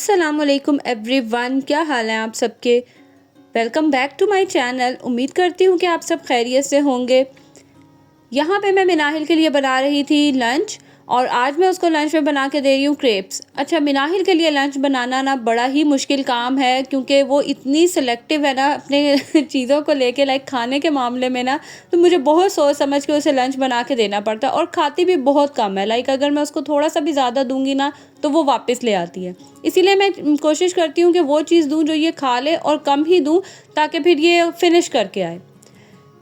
अस्सलामुअलैकुम एवरीवन, क्या हाल है आप सबके। Welcome back to my channel. उम्मीद करती हूँ कि आप सब खैरियत से होंगे। यहाँ पे मैं मिनाहिल के लिए बना रही थी लंच और आज मैं उसको लंच में बना के दे रही हूँ क्रेप्स। अच्छा, मिनाहिल के लिए लंच बनाना ना बड़ा ही मुश्किल काम है क्योंकि वो इतनी सिलेक्टिव है ना अपने चीज़ों को लेके, लाइक खाने के मामले में ना। तो मुझे बहुत सोच समझ के उसे लंच बना के देना पड़ता है और खाती भी बहुत कम है। लाइक अगर मैं उसको थोड़ा सा भी ज़्यादा दूंगी ना तो वो वापस ले आती है। इसीलिए मैं कोशिश करती हूँ कि वो चीज़ दूँ जो ये खा ले और कम ही दूँ ताकि फिर ये फिनिश करके आए।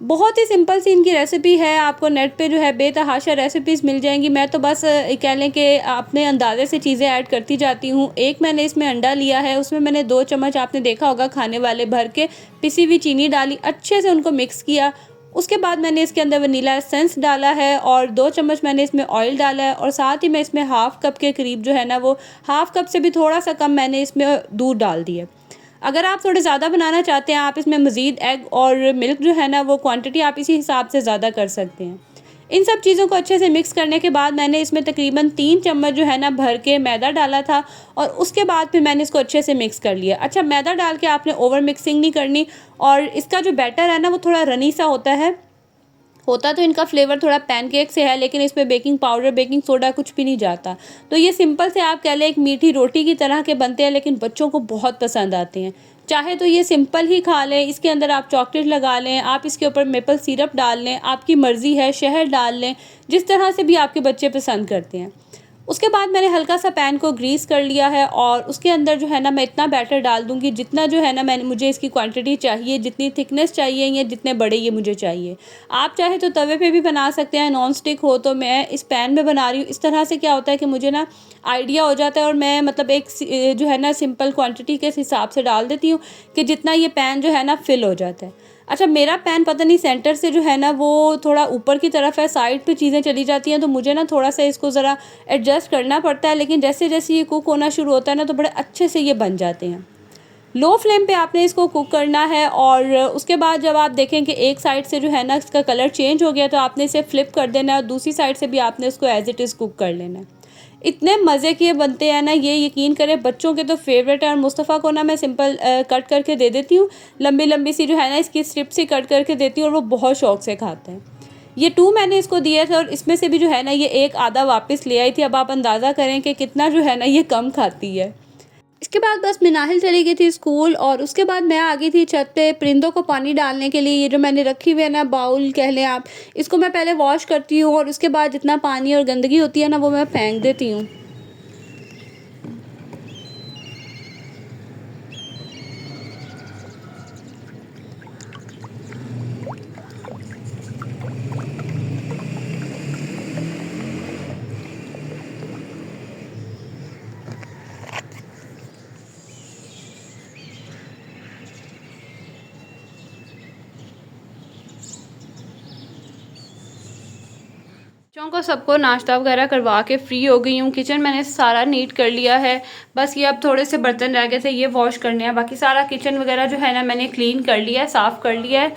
बहुत ही सिंपल सी इनकी रेसिपी है। आपको नेट पे जो है बेतहाशा रेसिपीज़ मिल जाएंगी। मैं तो बस कह लें कि अपने अंदाज़े से चीज़ें ऐड करती जाती हूँ। एक मैंने इसमें अंडा लिया है, उसमें मैंने 2 चम्मच, आपने देखा होगा खाने वाले भर के, पिसी हुई चीनी डाली, अच्छे से उनको मिक्स किया। उसके बाद मैंने इसके अंदर वनीला एसेंस डाला है और 2 चम्मच मैंने इसमें ऑयल डाला है और साथ ही मैं इसमें हाफ़ कप के करीब जो है ना, वो हाफ़ कप से भी थोड़ा सा कम मैंने इसमें दूध डाल दिया। अगर आप थोड़े ज़्यादा बनाना चाहते हैं, आप इसमें मज़ीद एग और मिल्क जो है ना, वो क्वांटिटी आप इसी हिसाब से ज़्यादा कर सकते हैं। इन सब चीज़ों को अच्छे से मिक्स करने के बाद मैंने इसमें तकरीबन 3 चम्मच जो है ना भर के मैदा डाला था और उसके बाद फिर मैंने इसको अच्छे से मिक्स कर लिया। अच्छा, मैदा डाल के आपने ओवर मिक्सिंग नहीं करनी और इसका जो बैटर है ना वो थोड़ा रनी सा होता तो इनका फ्लेवर थोड़ा पैनकेक से है, लेकिन इसमें बेकिंग पाउडर, बेकिंग सोडा कुछ भी नहीं जाता। तो ये सिंपल से आप कह लें एक मीठी रोटी की तरह के बनते हैं, लेकिन बच्चों को बहुत पसंद आते हैं। चाहे तो ये सिंपल ही खा लें, इसके अंदर आप चॉकलेट लगा लें, आप इसके ऊपर मेपल सिरप डाल लें, आपकी मर्ज़ी है, शहद डाल लें, जिस तरह से भी आपके बच्चे पसंद करते हैं। उसके बाद मैंने हल्का सा पैन को ग्रीस कर लिया है और उसके अंदर जो है ना मैं इतना बैटर डाल दूँगी जितना जो है ना मुझे इसकी क्वांटिटी चाहिए, जितनी थिकनेस चाहिए या जितने बड़े ये मुझे चाहिए। आप चाहे तो तवे पे भी बना सकते हैं, नॉन स्टिक हो, तो मैं इस पैन में बना रही हूँ। इस तरह से क्या होता है कि मुझे ना आइडिया हो जाता है और मैं मतलब जो है ना सिंपल क्वांटिटी के हिसाब से डाल देती हूँ कि जितना ये पैन जो है ना फिल हो जाता है। अच्छा, मेरा पैन पता नहीं सेंटर से जो है ना वो थोड़ा ऊपर की तरफ है, साइड पे चीज़ें चली जाती हैं, तो मुझे ना थोड़ा सा इसको ज़रा एडजस्ट करना पड़ता है। लेकिन जैसे जैसे ये कुक होना शुरू होता है ना तो बड़े अच्छे से ये बन जाते हैं। लो फ्लेम पे आपने इसको कुक करना है और उसके बाद जब आप देखें कि एक साइड से जो है ना इसका कलर चेंज हो गया तो आपने इसे फ्लिप कर देना है और दूसरी साइड से भी आपने इसको एज इट इज़ कुक कर लेना है। इतने मज़े के बनते हैं ना, ये यकीन करें, बच्चों के तो फेवरेट है। और मुस्तफ़ा को ना मैं सिंपल कट करके दे देती हूँ, लंबी लंबी सी जो है ना इसकी स्ट्रिप सी कट करके देती हूँ और वो बहुत शौक से खाता है। ये 2 मैंने इसको दिए थे और इसमें से भी जो है ना ये एक आधा वापस ले आई थी। अब आप अंदाज़ा करें कि कितना जो है ना ये कम खाती है। इसके बाद बस मिनाहिल चली गई थी स्कूल और उसके बाद मैं आ गई थी छत पे परिंदों को पानी डालने के लिए। ये जो मैंने रखी हुई है ना बाउल कह लें आप, इसको मैं पहले वॉश करती हूँ और उसके बाद जितना पानी और गंदगी होती है ना वो मैं फेंक देती हूँ। बच्चों को सबको नाश्ता वगैरह करवा के फ्री हो गई हूँ। किचन मैंने सारा नीट कर लिया है, बस ये अब थोड़े से बर्तन रह गए थे, ये वॉश करने हैं। बाकी सारा किचन वगैरह जो है ना मैंने क्लीन कर लिया है, साफ़ कर लिया है।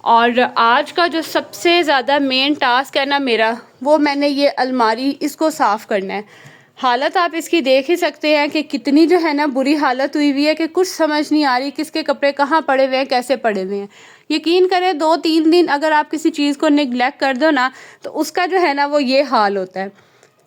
और आज का जो सबसे ज़्यादा मेन टास्क है ना मेरा, वो मैंने ये अलमारी इसको साफ़ करना है। हालत आप इसकी देख ही सकते हैं कि कितनी जो है ना बुरी हालत हुई हुई है कि कुछ समझ नहीं आ रही किसके कपड़े कहाँ पड़े हुए हैं, कैसे पड़े हुए हैं। यकीन करें 2-3 दिन अगर आप किसी चीज़ को निगलेक्ट कर दो ना तो उसका जो है ना वो ये हाल होता है।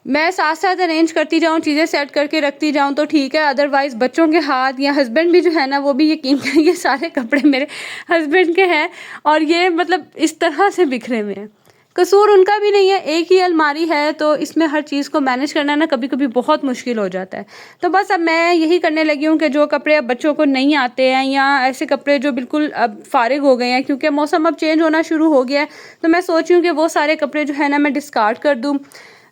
मैं साथ साथ अरेंज करती जाऊँ, चीज़ें सेट करके रखती जाऊँ तो ठीक है, अदरवाइज़ बच्चों के हाथ या हस्बैंड भी जो है ना वो भी, यकीन करें, ये सारे कपड़े मेरे हस्बैंड के हैं और ये मतलब इस तरह से बिखरे हुए हैं। कसूर उनका भी नहीं है, एक ही अलमारी है तो इसमें हर चीज़ को मैनेज करना ना कभी कभी बहुत मुश्किल हो जाता है। तो बस अब मैं यही करने लगी हूँ कि जो कपड़े अब बच्चों को नहीं आते हैं या ऐसे कपड़े जो बिल्कुल अब फारिग हो गए हैं, क्योंकि मौसम अब चेंज होना शुरू हो गया है, तो मैं सोच रही हूँ कि वो सारे कपड़े जो है ना मैं डिस्कार्ड कर दूँ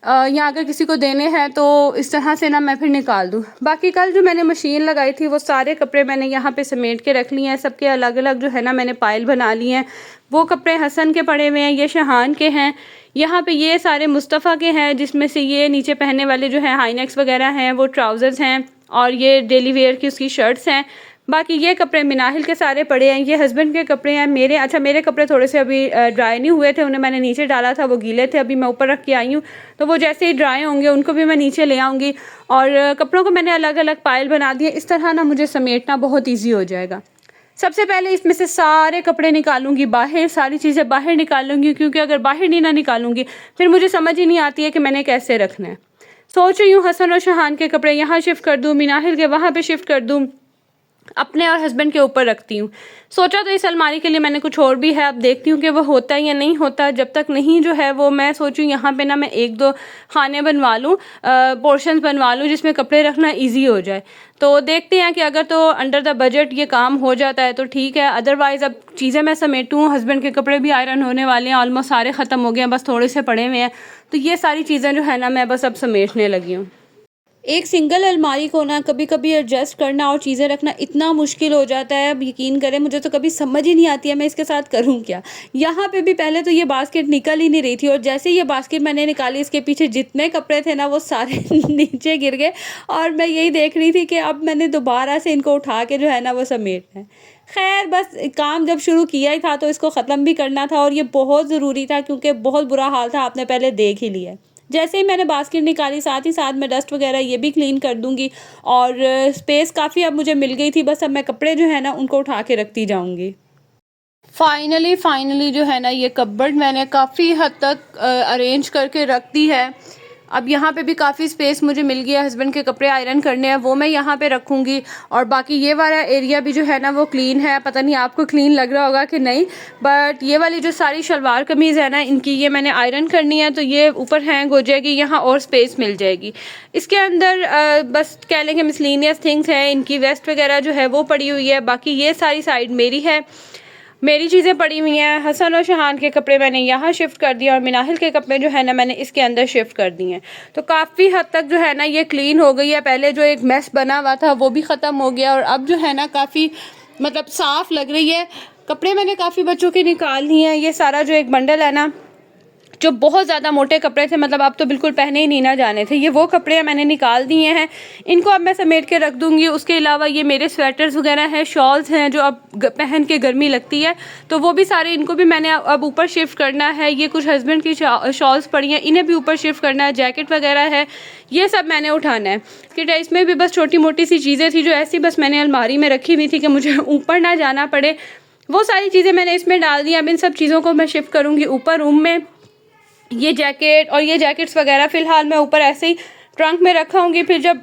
या अगर किसी को देने हैं तो इस तरह से ना मैं फिर निकाल दूँ। बाकी कल जो मैंने मशीन लगाई थी वो सारे कपड़े मैंने यहाँ पे समेट के रख लिए हैं, सबके अलग अलग जो है ना मैंने पाइल बना ली हैं। वो कपड़े हसन के पड़े हुए हैं, ये शहान के हैं, यहाँ पे ये सारे मुस्तफ़ा के हैं, जिसमें से ये नीचे पहनने वाले जो हैं हाईनेक्स वगैरह हैं, वो ट्राउज़र्स हैं और ये डेली वेयर की उसकी शर्ट्स हैं। बाकी ये कपड़े मिनाहिल के सारे पड़े हैं, ये हस्बैंड के कपड़े हैं। मेरे कपड़े थोड़े से अभी ड्राई नहीं हुए थे, उन्हें मैंने नीचे डाला था, वो गीले थे, अभी मैं ऊपर रख के आई हूँ। तो वो जैसे ही ड्राई होंगे उनको भी मैं नीचे ले आऊँगी। और कपड़ों को मैंने अलग अलग पायल बना दिए, इस तरह ना मुझे समेटना बहुत ईजी हो जाएगा। सबसे पहले इसमें से सारे कपड़े निकालूंगी बाहर, सारी चीज़ें बाहर निकालूंगी, क्योंकि अगर बाहर नहीं ना निकालूंगी फिर मुझे समझ ही नहीं आती है कि मैंने कैसे रखना है। सोच रही हूँ हसन और शहान के कपड़े यहाँ शिफ्ट कर दूँ, मिनाहिल के वहाँ पे शिफ्ट कर दूँ, अपने और हस्बैंड के ऊपर रखती हूँ। सोचा तो इस अलमारी के लिए मैंने कुछ और भी है, अब देखती हूँ कि वो होता है या नहीं होता। जब तक नहीं जो है वो मैं सोचूँ यहाँ पे ना मैं 1-2 खाने बनवा लूँ, पोर्शंस बनवा लूँ जिसमें कपड़े रखना इजी हो जाए। तो देखते हैं कि अगर तो अंडर द बजट ये काम हो जाता है तो ठीक है, अदरवाइज़ अब चीज़ें मैं समेटूँ। हस्बैंड के कपड़े भी आयरन होने वाले हैं, ऑलमोस्ट सारे ख़त्म हो गए हैं, बस थोड़े से पड़े हुए हैं। तो ये सारी चीज़ें जो है ना मैं बस अब समेटने लगी हूँ। एक सिंगल अलमारी को ना कभी कभी एडजस्ट करना और चीज़ें रखना इतना मुश्किल हो जाता है, अब यकीन करें मुझे तो कभी समझ ही नहीं आती है मैं इसके साथ करूं क्या। यहाँ पे भी पहले तो ये बास्केट निकल ही नहीं रही थी, और जैसे ये बास्केट मैंने निकाली इसके पीछे जितने कपड़े थे ना वो सारे नीचे गिर गए। और मैं यही देख रही थी कि अब मैंने दोबारा से इनको उठा के जो है ना वो समेटना है। खैर बस काम जब शुरू किया ही था तो इसको ख़त्म भी करना था, और ये बहुत ज़रूरी था क्योंकि बहुत बुरा हाल था, आपने पहले देख ही लिया। जैसे ही मैंने बास्केट निकाली साथ ही साथ मैं डस्ट वगैरह ये भी क्लीन कर दूंगी, और स्पेस काफ़ी अब मुझे मिल गई थी, बस अब मैं कपड़े जो है ना उनको उठा के रखती जाऊंगी। फाइनली जो है ना ये कपबोर्ड मैंने काफ़ी हद तक अरेंज करके रख दी है। अब यहाँ पे भी काफ़ी स्पेस मुझे मिल गया, हस्बैंड के कपड़े आयरन करने हैं वो मैं यहाँ पे रखूँगी। और बाकी ये वाला एरिया भी जो है ना वो क्लीन है, पता नहीं आपको क्लीन लग रहा होगा कि नहीं, बट ये वाली जो सारी शलवार कमीज़ है ना इनकी ये मैंने आयरन करनी है, तो ये ऊपर हैंग हो जाएगी, यहाँ और स्पेस मिल जाएगी। इसके अंदर बस कह लें कि मिसलिनियस थिंग्स हैं, इनकी वेस्ट वगैरह जो है वो पड़ी हुई है। बाकी ये सारी साइड मेरी है, मेरी चीज़ें पड़ी हुई हैं। हसन और शहान के कपड़े मैंने यहाँ शिफ्ट कर दिया, और मिनाहिल के कपड़े जो है ना मैंने इसके अंदर शिफ्ट कर दिए हैं। तो काफ़ी हद तक जो है ना ये क्लीन हो गई है। पहले जो एक मैस बना हुआ था वो भी ख़त्म हो गया, और अब जो है ना काफ़ी मतलब साफ़ लग रही है। कपड़े मैंने काफ़ी बच्चों के निकाल लिए हैं। ये सारा जो एक बंडल है ना, जो बहुत ज़्यादा मोटे कपड़े थे, मतलब अब तो बिल्कुल पहने ही नहीं ना जाने थे, ये वो कपड़े मैंने निकाल दिए हैं। इनको अब मैं समेट के रख दूँगी। उसके अलावा ये मेरे स्वेटर्स वगैरह हैं, शॉल्स हैं जो अब पहन के गर्मी लगती है, तो वो भी सारे इनको भी मैंने अब ऊपर शिफ्ट करना है। ये कुछ हस्बैंड की शॉल्स पड़ी हैं, इन्हें भी ऊपर शिफ्ट करना है। जैकेट वगैरह है, ये सब मैंने उठाना है। कि इसमें भी बस छोटी मोटी सी चीज़ें थी जो ऐसी बस मैंने अलमारी में रखी हुई थी कि मुझे ऊपर ना जाना पड़े, वो सारी चीज़ें मैंने इसमें डाल दी। अब इन सब चीज़ों को मैं शिफ्ट करूँगी ऊपर रूम में। ये जैकेट और ये जैकेट्स वगैरह फ़िलहाल मैं ऊपर ऐसे ही ट्रंक में रखाऊंगी। फिर जब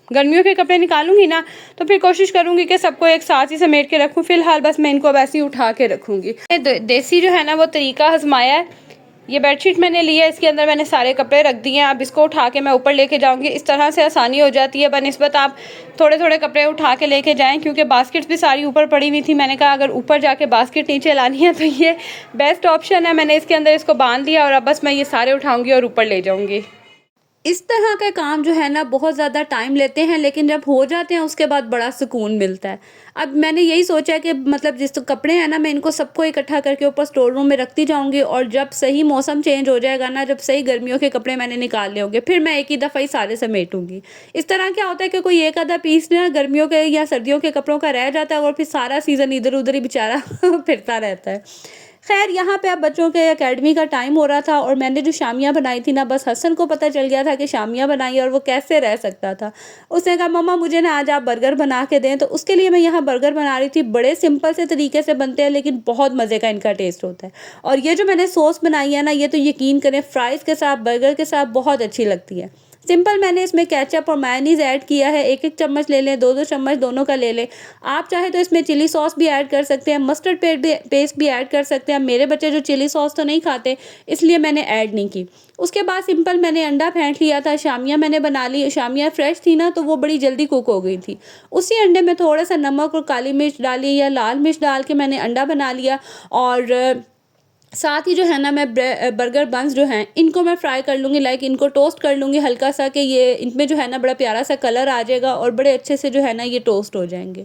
गर्मियों के कपड़े निकालूंगी ना तो फिर कोशिश करूंगी कि सबको एक साथ ही समेट के रखूं। फ़िलहाल बस मैं इनको अब ऐसे ही उठा के रखूंगी। देसी जो है ना वो तरीका आजमाया है। ये बेडशीट मैंने ली है, इसके अंदर मैंने सारे कपड़े रख दिए हैं। अब इसको उठा के मैं ऊपर लेके जाऊंगी। इस तरह से आसानी हो जाती है बनिस्बत आप थोड़े थोड़े कपड़े उठा के लेके जाएं, क्योंकि बास्केट्स भी सारी ऊपर पड़ी हुई थी। मैंने कहा अगर ऊपर जाके बास्केट नीचे लानी है तो ये बेस्ट ऑप्शन है। मैंने इसके अंदर इसको बांध दिया, और अब बस मैं ये सारे उठाऊंगी और ऊपर ले जाऊंगी। इस तरह का काम जो है ना बहुत ज़्यादा टाइम लेते हैं, लेकिन जब हो जाते हैं उसके बाद बड़ा सुकून मिलता है। अब मैंने यही सोचा कि मतलब जिस तो कपड़े हैं ना मैं इनको सबको इकट्ठा करके ऊपर स्टोर रूम में रखती जाऊंगी, और जब सही मौसम चेंज हो जाएगा ना, जब सही गर्मियों के कपड़े मैंने निकाल लिए होंगे, फिर मैं एक ही दफ़ा ही सारे समेटूंगी। इस तरह क्या होता है कि कोई एक आधा पीस ना गर्मियों के या सर्दियों के कपड़ों का रह जाता है, और फिर सारा सीज़न इधर उधर ही बेचारा फिरता रहता है। खैर यहाँ पे अब बच्चों के एकेडमी का टाइम हो रहा था, और मैंने जो शामियाँ बनाई थी ना, बस हसन को पता चल गया था कि शामियाँ बनाई, और वो कैसे रह सकता था। उसने कहा मम्मा मुझे ना आज आप बर्गर बना के दें, तो उसके लिए मैं यहाँ बर्गर बना रही थी। बड़े सिंपल से तरीके से बनते हैं, लेकिन बहुत मज़े का इनका टेस्ट होता है। और ये जो मैंने सॉस बनाई है ना, ये तो यकीन करें फ्राइज़ के साथ बर्गर के साथ बहुत अच्छी लगती है। सिंपल मैंने इसमें केचप और मेयोनीज़ ऐड किया है। एक एक चम्मच ले लें, दो दो चम्मच दोनों का ले लें। आप चाहे तो इसमें चिली सॉस भी ऐड कर सकते हैं, मस्टर्ड पेस्ट भी ऐड कर सकते हैं। मेरे बच्चे जो चिली सॉस तो नहीं खाते, इसलिए मैंने ऐड नहीं की। उसके बाद सिंपल मैंने अंडा फेंट लिया था। शामियाँ मैंने बना ली, शामियाँ फ्रेश थी ना तो वो बड़ी जल्दी कुक हो गई थी। उसी अंडे में थोड़ा सा नमक और काली मिर्च डाली या लाल मिर्च डाल के मैंने अंडा बना लिया। और साथ ही जो है ना मैं बर्गर बंस जो हैं इनको मैं फ्राई कर लूँगी, लाइक इनको टोस्ट कर लूँगी हल्का सा, कि ये इनमें जो है ना बड़ा प्यारा सा कलर आ जाएगा, और बड़े अच्छे से जो है ना ये टोस्ट हो जाएंगे।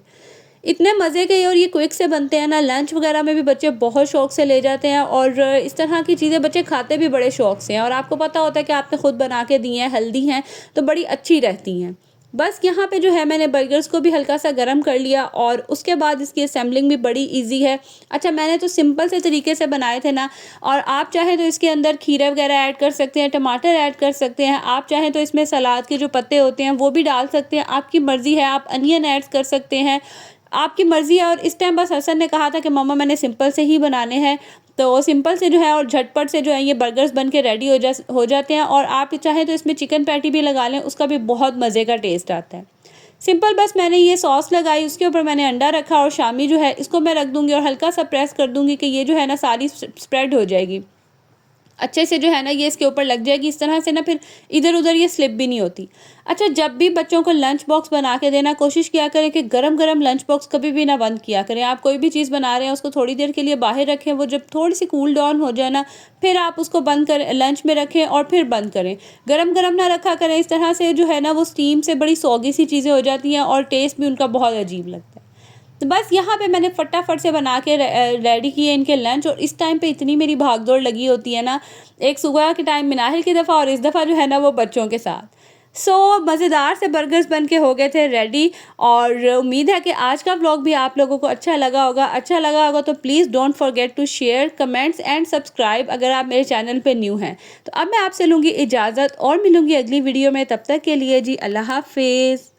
इतने मज़े के और ये क्विक से बनते हैं ना, लंच वगैरह में भी बच्चे बहुत शौक से ले जाते हैं, और इस तरह की चीज़ें बच्चे खाते भी बड़े शौक से हैं। और आपको पता होता है कि आपने खुद बना के दी हैं, हेल्दी हैं, तो बड़ी अच्छी रहती हैं। बस यहाँ पे जो है मैंने बर्गर्स को भी हल्का सा गर्म कर लिया और उसके बाद इसकी असेंबलिंग भी बड़ी ईजी है। अच्छा, मैंने तो सिंपल से तरीके से बनाए थे ना, और आप चाहें तो इसके अंदर खीरे वगैरह ऐड कर सकते हैं, टमाटर ऐड कर सकते हैं, आप चाहें तो इसमें सलाद के जो पत्ते होते हैं वो भी डाल सकते हैं, आपकी मर्ज़ी है। आप अनियन ऐड कर सकते हैं, आपकी मर्ज़ी है। और इस टाइम बस हसन ने कहा था कि मम्मा मैंने सिंपल से ही बनाने हैं, तो सिंपल से जो है और झटपट से जो है ये बर्गर्स बन के रेडी हो जाते हैं। और आप चाहें तो इसमें चिकन पैटी भी लगा लें, उसका भी बहुत मज़े का टेस्ट आता है। सिंपल बस मैंने ये सॉस लगाई, उसके ऊपर मैंने अंडा रखा और शामी जो है इसको मैं रख दूँगी और हल्का सा प्रेस कर दूँगी कि ये जो है ना सारी स्प्रेड हो जाएगी। अच्छे से जो है ना ये इसके ऊपर लग जाएगी, इस तरह से ना फिर इधर-उधर ये स्लिप भी नहीं होती। अच्छा, जब भी बच्चों को लंच बॉक्स बना के देना, कोशिश किया करें कि गरम-गरम लंच बॉक्स कभी भी ना बंद किया करें। आप कोई भी चीज़ बना रहे हैं उसको थोड़ी देर के लिए बाहर रखें, वो जब थोड़ी-सी कूल डाउन हो जाए ना, फिर आप उसको बंद करें, लंच में रखें और फिर बंद करें। गरम-गरम ना रखा करें, इस तरह से जो है ना वो स्टीम से बड़ी सौगी सी चीज़ें हो जाती हैं और टेस्ट भी उनका बहुत अजीब लगता है। तो बस यहाँ पे मैंने फटाफट से बना के रेडी किए इनके लंच। और इस टाइम पे इतनी मेरी भाग-दौड़ लगी होती है ना, एक सुबह के टाइम मिनाहिल की दफ़ा और इस दफ़ा जो है ना वो बच्चों के साथ। मज़ेदार से बर्गर्स बन के हो गए थे रेडी। और उम्मीद है कि आज का व्लॉग भी आप लोगों को अच्छा लगा होगा। अच्छा लगा होगा तो please don't forget to share, comments and subscribe अगर आप मेरे चैनल पे न्यू हैं। तो अब मैं आपसे लूँगी इजाज़त और मिलूँगी अगली वीडियो में। तब तक के लिए जी अल्लाह हाफ़िज़।